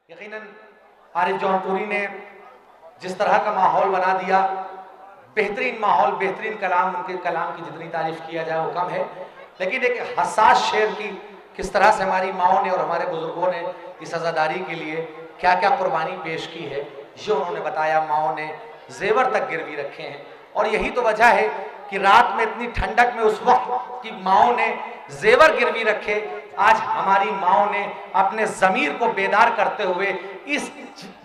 यकीनन आरिफ जौनपुरी ने जिस तरह का माहौल बना दिया, बेहतरीन माहौल, बेहतरीन कलाम, उनके कलाम की जितनी तारीफ किया जाए वो कम है। लेकिन एक हसास शेर की किस तरह से हमारी माओ ने और हमारे बुजुर्गों ने इस आज़ादारी के लिए क्या क्या कुर्बानी पेश की है, ये उन्होंने बताया। माओ ने जेवर तक गिरवी रखे हैं और यही तो वजह है कि रात में इतनी ठंडक में उस वक्त की माओ ने जेवर गिरवी रखे। आज हमारी माओ ने अपने ज़मीर को बेदार करते हुए इस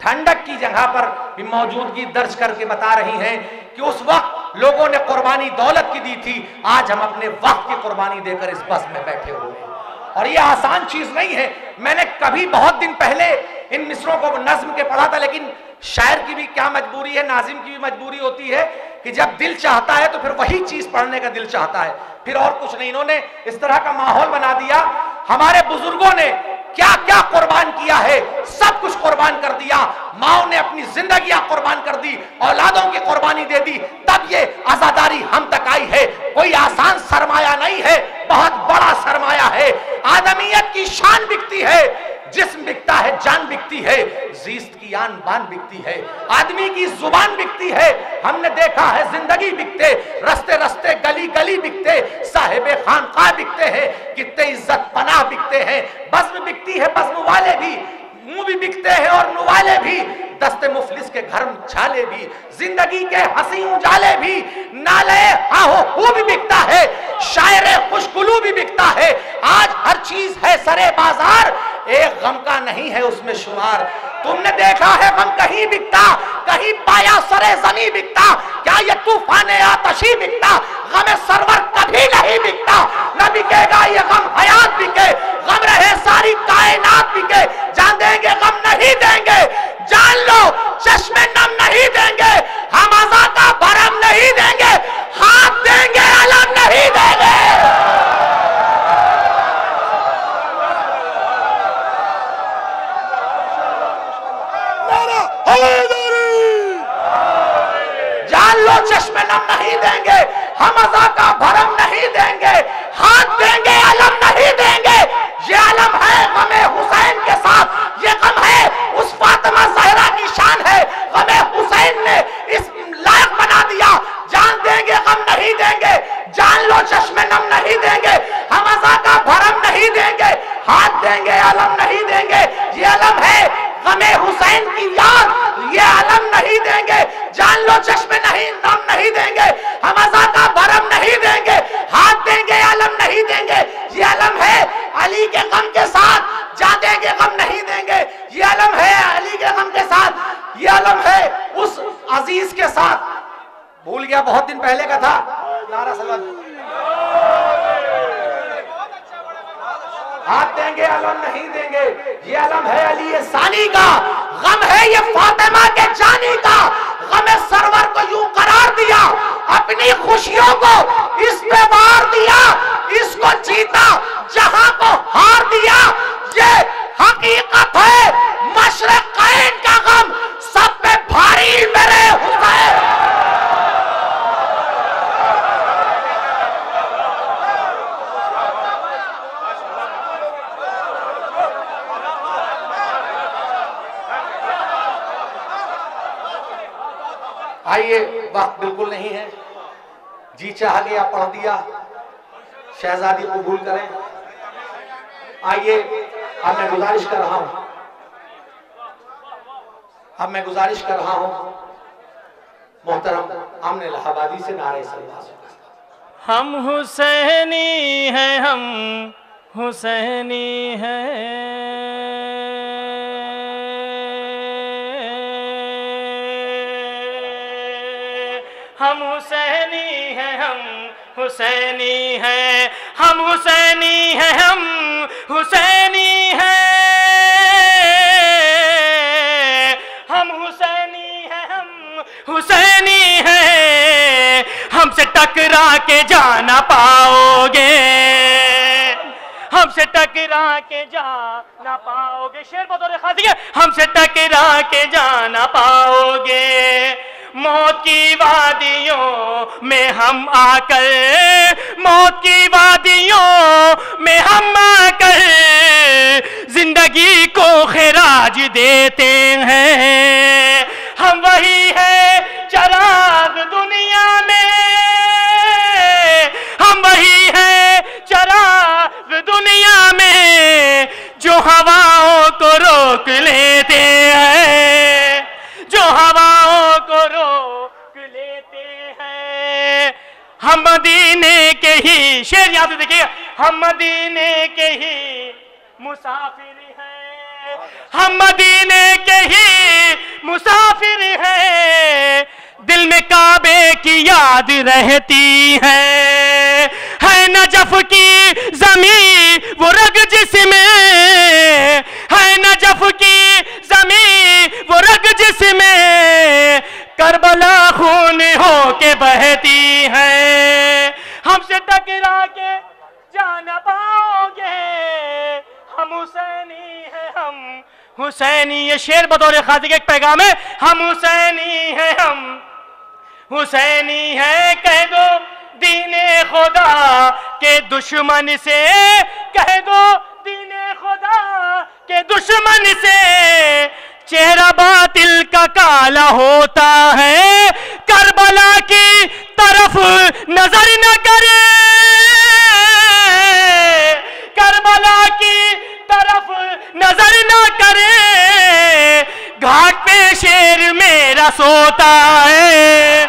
ठंडक की जगह पर भी मौजूदगी दर्ज करके बता रही हैं कि उस वक्त लोगों ने कुर्बानी दौलत की दी थी, आज हम अपने वक्त की कुर्बानी देकर इस बस में बैठे हुए हैं। और ये आसान चीज नहीं है। मैंने कभी बहुत दिन पहले इन मिसरों को नज्म के पढ़ा था, लेकिन शायर की भी क्या मजबूरी है, नाजिम की भी मजबूरी होती है कि जब दिल चाहता है तो फिर वही चीज पढ़ने का दिल चाहता है, फिर और कुछ नहीं। इन्होंने इस तरह का माहौल बना दिया। हमारे बुजुर्गों ने क्या क्या कुर्बान किया है, सब कुछ कुर्बान कर दिया। माओ ने अपनी जिंदगियां कुर्बान कर दी, औलादों की कुर्बानी दे दी, तब ये आजादारी हम तक आई है। कोई आसान सरमाया नहीं है, बहुत बड़ा सरमाया है। आदमियत की शान बिकती है, जिस्म बिकता है, जान बिकती है, जीस्त की आन बान बिकती है, आदमी की जुबान बिकती है। हमने देखा है जिंदगी बिकते, रस्ते रस्ते गली गली बिकते, साहिबे खानकाह बिकते हैं, कितने इज्जत पनाह बिकते हैं। बज़्म बिकती है, बज़्म वाले भी, मुंह भी बिकते हैं और नुवाले भी, दस्ते मुफलिस के घर छाले भी, जिंदगी के हंसी उजाले भी, नाले हाहो वो भी बिकता है, शायरे खुशगुलू भी बिकता है। आज हर चीज है सरे बाजार, एक गम का नहीं है उसमें शुमार। तुमने देखा है गम कहीं बिकता, कहीं पाया सरे जमी बिकता, क्या ये तूफाने आतशी बिकता? गम सरवर कभी नहीं बिकता, न बिकेगा ये गम हयात बिके, गम रहे सारी कायनात बिके। जान देंगे गम नहीं देंगे, जान लो चश्मे नम नहीं देंगे, हम अज़ा का भरम नहीं देंगे, हाथ देंगे अलम नहीं देंगे। जान लो चश्मे नम नहीं देंगे, हम अज़ा का भरम नहीं देंगे, हाथ देंगे अलम नहीं देंगे। ये अलम है गमे हुसैन के साथ, ये गम है उस फातिमा ज़हरा की शान है। गमे हुसैन ने इस लायक बना दिया, जान देंगे गम नहीं देंगे, जान लो चश्मे नम नहीं देंगे, हम अज़ा का भरम नहीं देंगे, हाथ देंगे अलम नहीं देंगे। ये अलम है गमे हुसैन की याद, ये अलम नहीं देंगे, जान लो चश्मे नहीं नम नहीं देंगे, हम अज़ा का भरम नहीं देंगे, हाथ देंगे अलम नहीं देंगे। ये अलम है अली के गम के साथ, जा देंगे गम नहीं देंगे। ये अलम है अली के गम के साथ, ये अलम है उस अजीज के साथ। भूल गया, बहुत दिन पहले का था नारा सलाम। हाथ देंगे अलम नहीं देंगे, ये अलम है अली सानी का, गम है ये फातिमा के जानी का। गम सरवर को यूं करार दिया, अपनी खुशियों को इस पे वार दिया, इसको जीता जहां को हार दिया। ये हकीकत है मशरक़ैन का गम, सब पे भारी मेरे हुसैन। आइए, वक्त बिल्कुल नहीं है, जी चाह गया पढ़ दिया, शहजादी कबूल करें। आइए, अब मैं गुजारिश कर रहा हूं, मोहतरम आमने इलाहाबादी से नारे सलावत। हम हुसैनी हैं, हम हुसैनी हैं, हम हुसैनी हैं, हम हुसैनी हैं, हम हुसैनी हैं, हम हुसैनी हैं, हम हुसैनी हैं, हम हुसैनी हैं। हमसे टकरा के जाना पाओगे, हमसे टकरा के जाना पाओगे। शेर बतौर खासी है, हमसे टकरा के जाना पाओगे। मौत की वादियों में हम आकर, मौत की वादियों में हम आकर जिंदगी को खिराज देते हैं। हम वही है चराग दुनिया में, हम वही है चराग दुनिया में, जो हवाओं को रोक लेते हैं, जो हवाओं को रोक लेते हैं। हम मदीने के ही, शेर याद देखिए, हम मदीने के ही मुसाफिर हैं, हम मदीने के ही मुसाफिर हैं। दिल में काबे की याद रहती है नजफ की जमीन वो रग जिसमें, है नजफ की जमीन वो रग जिसमें, करबला खून हो के बहती है। हमसे टकरा के जाना पाओगे, हम हुसैनी है, हम हुसैनी। ये शेर बतौर खादी का एक पैगाम है। हम हुसैनी है, हम हुसैनी है। कह दो दीने खुदा के दुश्मन से, कह दो दीने खुदा के दुश्मन से, चेहरा बातिल का काला होता है। करबला की तरफ नजर न करे, करबला की तरफ नजर न करे, घाट पे शेर मेरा सोता है,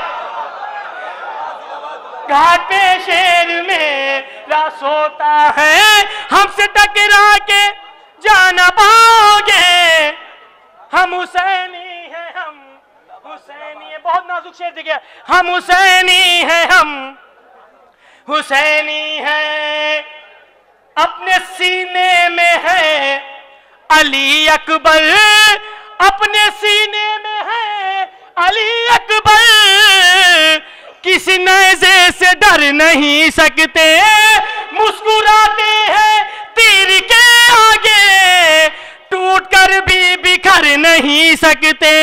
घाट पे शेर मेरा सोता है। हमसे टकरा के जाना पाओगे, हम हुसैनी हैं, हम हुसैनी है। बहुत नाजुक शेर देखिए, हम हुसैनी हैं, हम हुसैनी हैं। अपने सीने में है अली अकबर, अपने सीने में है अली अकबर, किसी नज़े से डर नहीं सकते, मुस्कुराते हैं तीर के आगे, टूट कर भी बिखर नहीं सकते,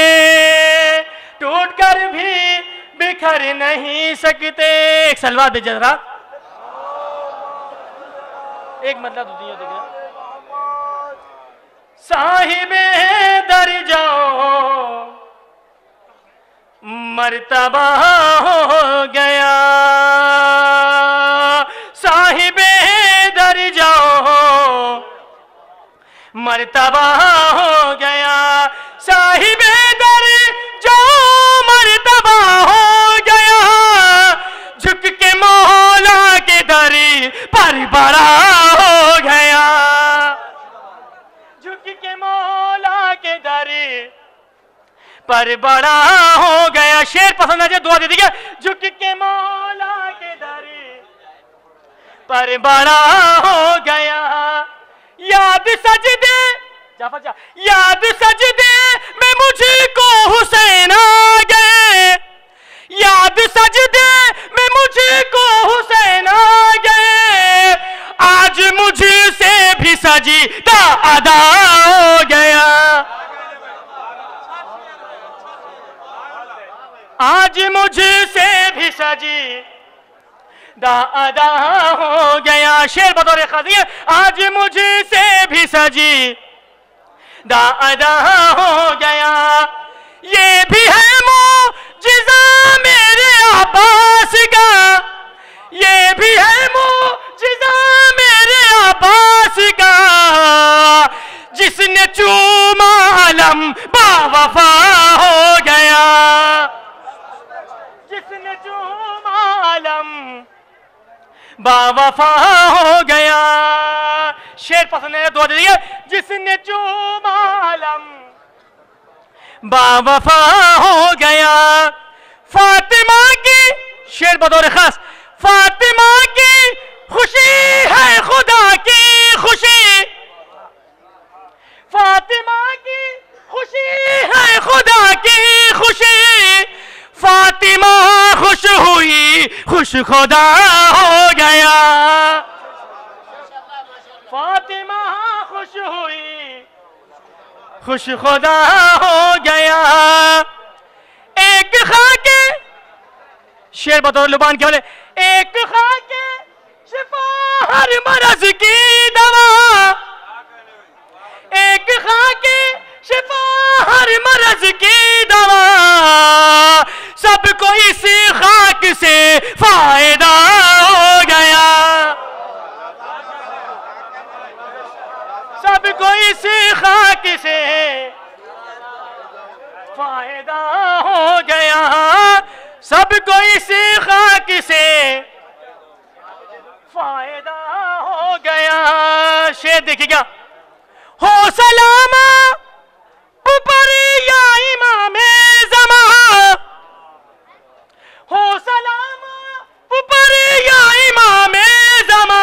टूट कर भी बिखर नहीं सकते। एक सलवा दे जरा, एक मतलब दुनिया देख रहा। साहिबे दर जाओ मर्तबा हो गया, साहिबे दर जाओ मर्तबा हो गया, साहिबे दर जाओ मर्तबा हो गया, झुक के मौला के दर पर बड़ा हो गया, झुक के मौला के दर पर बड़ा हो गया। शेर पसंद आ जाए दुआ दे दीजिए। झुक के मौला के दर पर बड़ा हो गया, याद सजदे जाफर जा, याद सजदे में मुझको हुसैन आ गए, याद सजदे में मुझको हुसैन आ गए, आज मुझसे भी सजदा अदा हो गया, आज मुझसे भी सजदा अदा हो गया। शेर बतौर खादी है, आज मुझसे भी सजदा अदा हो गया। ये भी है मुजिज़ा मेरे अब्बास का, ये भी है मुजिज़ा मेरे अब्बास का, जिसने चूमा अलम बावफा हो गया, जिसने चूमा अलम बावफा हो गया। शेर पसंद है दुआ दीजिए। जिसने चूमा अलम बावफा हो गया, फातिमा की, शेर बतौर खास, फातिमा की खुशी है खुदा की खुशी, फातिमा की खुशी है खुदा की खुशी, फातिमा खुश हुई खुश खुदा हो गया, फातिमा खुश हुई खुश खुदा हो गया। एक खाके, शेर बतौर लुबान के वाले, एक खाके शिफा हर मरज की दवा, खाके शिफा हर मरज की दवा, सबको इस खाक से फायदा हो गया, सबको इस खाक से फायदा हो गया, सबको इस खाक से फायदा हो गया। शेर देखिएगा, हो सलामा ऊपर या इमाम ज़मा, हो सलामा ऊपर या इमाम ज़मा,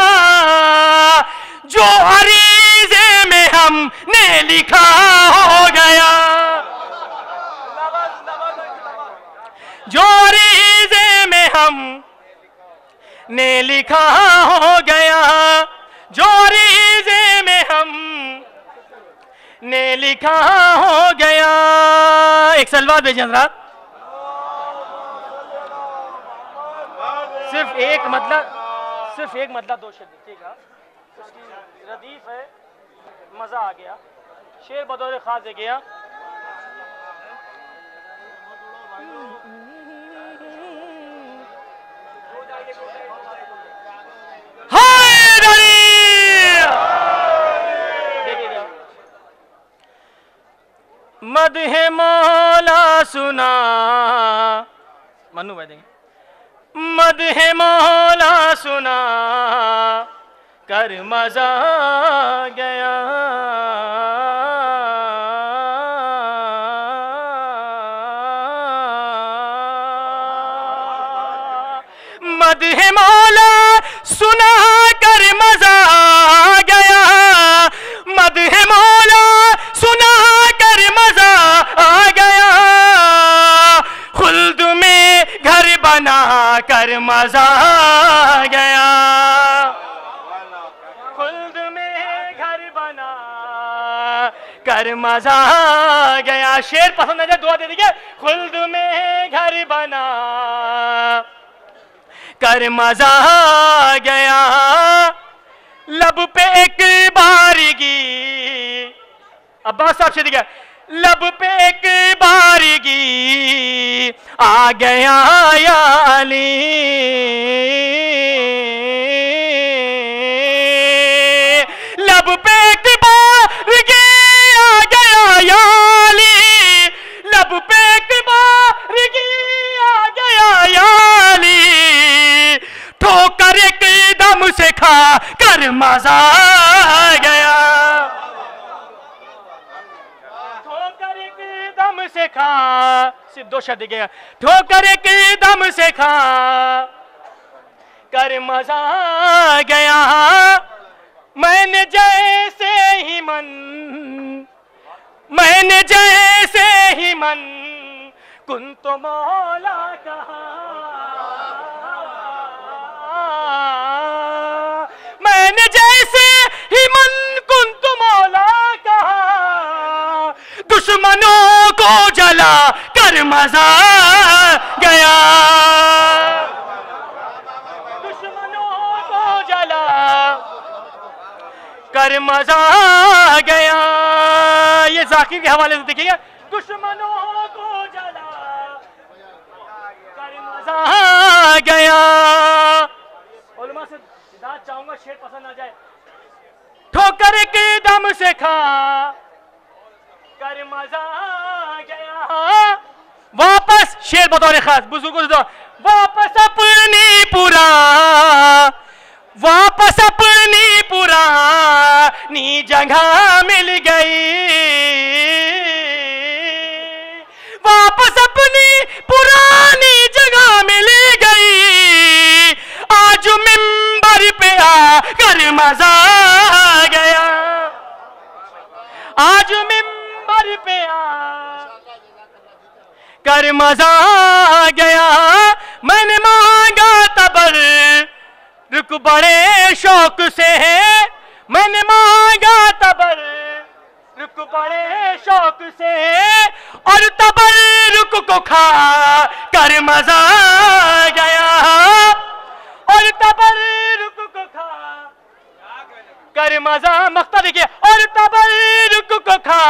जो अरीज़े में हमने लिखा हो गया, जो अरीज़े में हमने लिखा हो गया, जो अरीज़े में हम ने लिखा हो गया। एक सलवात भेजें जरा, सिर्फ एक मतलब दो शेर देखिएगा, उसकी रदीफ है, मजा आ गया। शेर बतौर खास है गया, मदहे मौला सुना, मन्नू भाई देंगे, मदहे मौला सुना कर मजा गया, मदहे मौला सुना कर मजा गया, मदहे मौला सुना कर मजा आ गया, खुल्द में घर बना कर मजा आ गया, खुल्द में घर बना कर मजा आ गया। शेर पसंद है, दुआ दे दीजिए, खुल्द में घर बना कर मजा आ गया, लब पे एक बारगी, अब्बास साहब से दिखा, लब पे एक बारगी आ गया या अली, लब पे एक बारगी आ गया या अली, लब पे एक बारगी आ गया या अली, ठोकर एक दम से खा कर मजा आ गया, ठोकर एक दम से खा, सिर्फ दो शब्द गया, ठोकर एक दम से खा कर मजा आ गया, मैंने जैसे ही मन, मैंने जैसे ही मन कुन तो मौला कहा, मैंने जैसे ही मन कुन तो मौला कहा, दुश्मनों को जला कर मजा गया, दुश्मनों को जला कर मजा गया। ये जाकिर के हवाले से देखिएगा, दुश्मनों को जला कर मजा गया। उलमा से हिदायत चाहूंगा, शेर पसंद आ जाए, ठोकर के दम से खा कर मजा गया, वापस शेर बतौर खास बुजुर्गों से, वापस अपनी पुरानी जगह मिल गई, वापस अपनी पुरानी जगह मिल गई, आज मिंबर पे आ कर मजा गया, आज मिंबर पे आ कर मजा गया, मैंने मांगा तबर रुक बड़े शौक से, मैंने मांगा तबर रुक बड़े शौक से, और तबर रुक को खा कर मजा गया, और तबर रुक को खा कर मजा, मक्ता देखिए, और तबर रुक को खा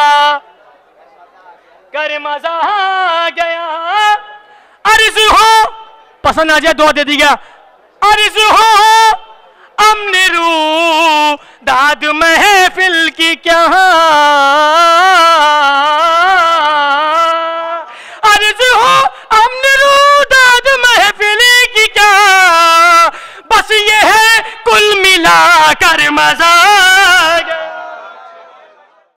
कर मजा आ गया। अर्ज हो पसंद आ जाए दुआ दे दी गया। अर्ज हो अमन रू दाद महफिल की क्या